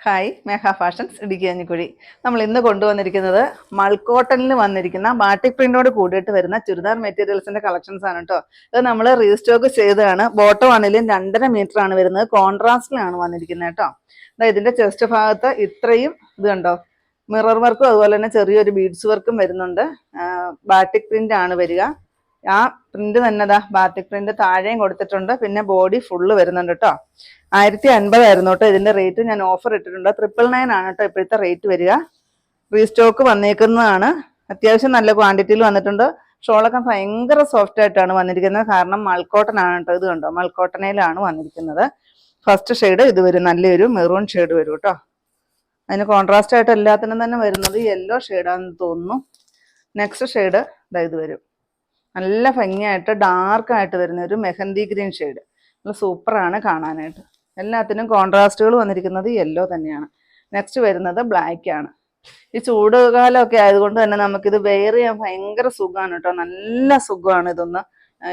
Hi മേഘ fashions Idukki Kanjikuzhi. നമ്മൾ ഇന്ന് കൊണ്ടുവന്നിരിക്കുന്നത് മൾക്കോട്ടനിൽ വന്നിരിക്കുന്ന ബാട്ടിക് പ്രിന്റോട് കൂടിയിട്ട് വരുന്ന ചുരിദാർ മെറ്റീരിയൽസിന്റെ കളക്ഷൻസ് ആണ് കേട്ടോ. ഇത് നമ്മൾ റീസ്റ്റോക്ക് ചെയ്തതാണ്. ബോട്ടം ആണെങ്കിലും 2.5 മീറ്റർ ആണ് വരുന്നത്. കോൺട്രാസ്റ്റിലാണ് വന്നിരിക്കുന്നത് കേട്ടോ. ഇതിന്റെ ചെസ്റ്റ് ഭാഗത്ത് ഇത്രയും ഇത് കണ്ടോ, മിറർ വർക്കും അതുപോലെ തന്നെ ചെറിയൊരു ബീഡ്സ് വർക്കും വരുന്നുണ്ട്. ബാട്ടിക് പ്രിന്റ് ആണ് വരിക. ആ പ്രിന്റ് തന്നെ ബാട്ടിക് പ്രിന്റ് താഴെയും കൊടുത്തിട്ടുണ്ട്. പിന്നെ ബോഡി ഫുള്ള് വരുന്നുണ്ട് കേട്ടോ. 1050 ആയിരുന്നു കേട്ടോ ഇതിന്റെ റേറ്റ്. ഞാൻ ഓഫർ ഇട്ടിട്ടുണ്ട്. 999 ആണ് കേട്ടോ ഇപ്പോഴത്തെ റേറ്റ് വരിക. റീസ്റ്റോക്ക് വന്നേക്കുന്നതാണ്. അത്യാവശ്യം നല്ല ക്വാണ്ടിറ്റിയിൽ വന്നിട്ടുണ്ട്. ഷോളൊക്കെ ഭയങ്കര സോഫ്റ്റ് ആയിട്ടാണ് വന്നിരിക്കുന്നത്. കാരണം മൾക്കോട്ടൺ ആണ് കേട്ടോ. ഇത് കണ്ടോ, മൾക്കോട്ടനയിലാണ് വന്നിരിക്കുന്നത്. ഫസ്റ്റ് ഷെയ്ഡ് ഇത് വരും, നല്ലൊരു മെറൂൺ ഷെയ്ഡ് വരും കേട്ടോ. അതിന് കോൺട്രാസ്റ്റ് ആയിട്ട് എല്ലാത്തിനും തന്നെ വരുന്നത് യെല്ലോ ഷെയ്ഡാണെന്ന് തോന്നുന്നു. നെക്സ്റ്റ് ഷെയ്ഡ് ഇത് വരും, നല്ല ഭംഗിയായിട്ട് ഡാർക്കായിട്ട് വരുന്ന ഒരു മെഹന്തി ഗ്രീൻ ഷെയ്ഡ്. നല്ല സൂപ്പറാണ് കാണാനായിട്ട്. എല്ലാത്തിനും കോൺട്രാസ്റ്റുകൾ വന്നിരിക്കുന്നത് യെല്ലോ തന്നെയാണ്. നെക്സ്റ്റ് വരുന്നത് ബ്ലാക്ക് ആണ്. ഈ ചൂടുകാലമൊക്കെ ആയതുകൊണ്ട് തന്നെ നമുക്കിത് വെയർ ചെയ്യാൻ ഭയങ്കര സുഖമാണ് കേട്ടോ. നല്ല സുഖമാണ് ഇതൊന്ന്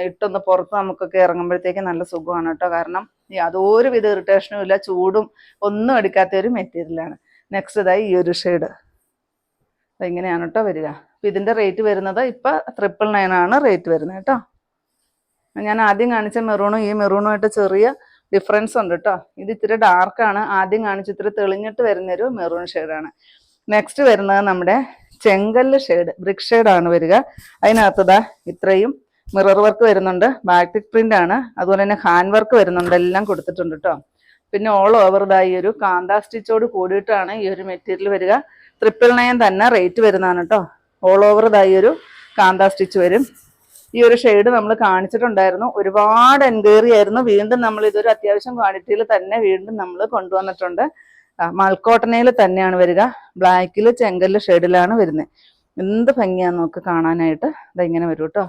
ഇട്ടൊന്ന് പുറത്ത് നമുക്കൊക്കെ ഇറങ്ങുമ്പോഴത്തേക്ക് നല്ല സുഖമാണ് കേട്ടോ. കാരണം യാതൊരു വിധ ഇറിറ്റേഷനും ഇല്ല, ചൂടും ഒന്നും എടുക്കാത്ത ഒരു മെറ്റീരിയലാണ്. നെക്സ്റ്റ് ഈ ഒരു ഷെയ്ഡ് ഇങ്ങനെയാണ് കേട്ടോ വരിക. അപ്പം ഇതിൻ്റെ റേറ്റ് വരുന്നത് ഇപ്പം 999 ആണ് റേറ്റ് വരുന്നത് കേട്ടോ. ഞാൻ ആദ്യം കാണിച്ച മെറൂണും ഈ മെറൂണുമായിട്ട് ചെറിയ ഡിഫറൻസ് ഉണ്ട് കേട്ടോ. ഇത് ഇത്തിരി ഡാർക്കാണ്. ആദ്യം കാണിച്ച് ഇത്തിരി തെളിഞ്ഞിട്ട് വരുന്നൊരു മെറൂൺ ഷെയ്ഡാണ്. നെക്സ്റ്റ് വരുന്നത് നമ്മുടെ ചെങ്കല്ല് ഷെയ്ഡ്, ബ്രിക്ക് ഷെയ്ഡാണ് വരിക. അതിനകത്ത് ഇത്രയും മിറർ വർക്ക് വരുന്നുണ്ട്. ബാറ്റിക് പ്രിന്റ് ആണ്, അതുപോലെ തന്നെ ഹാൻഡ് വർക്ക് വരുന്നുണ്ട്. എല്ലാം കൊടുത്തിട്ടുണ്ട് കേട്ടോ. പിന്നെ ഓൾ ഓവർ ഈ ഒരു കാന്താ സ്റ്റിച്ചോട് കൂടിയിട്ടാണ് ഈ ഒരു മെറ്റീരിയൽ വരിക. 999 തന്നെ റേറ്റ് വരുന്നതാണ് കേട്ടോ. ഓൾ ഓവർ ഈ ഒരു കാന്താ സ്റ്റിച്ച് വരും. ഈ ഒരു ഷെയ്ഡ് നമ്മൾ കാണിച്ചിട്ടുണ്ടായിരുന്നു. ഒരുപാട് എൻക്വയറി ആയിരുന്നു. വീണ്ടും നമ്മൾ ഇതൊരു അത്യാവശ്യം ക്വാണ്ടിറ്റിയിൽ തന്നെ വീണ്ടും നമ്മൾ കൊണ്ടുവന്നിട്ടുണ്ട്. മൾക്കോട്ടനയിൽ തന്നെയാണ് വരിക. ബ്ലാക്കിൽ ചെങ്കല്ല് ഷെയ്ഡിലാണ് വരുന്നത്. എന്ത് ഭംഗിയാന്ന് നോക്ക് കാണാനായിട്ട്. ഇങ്ങനെ വരും കേട്ടോ.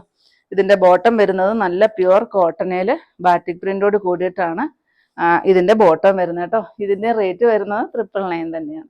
ഇതിന്റെ ബോട്ടം വരുന്നത് നല്ല പ്യുവർ കോട്ടനയിൽ ബാറ്റിക് പ്രിന്റോട് കൂടിയിട്ടാണ് ഇതിന്റെ ബോട്ടം വരുന്നത് കേട്ടോ. ഇതിന്റെ റേറ്റ് വരുന്നത് 999 തന്നെയാണ്.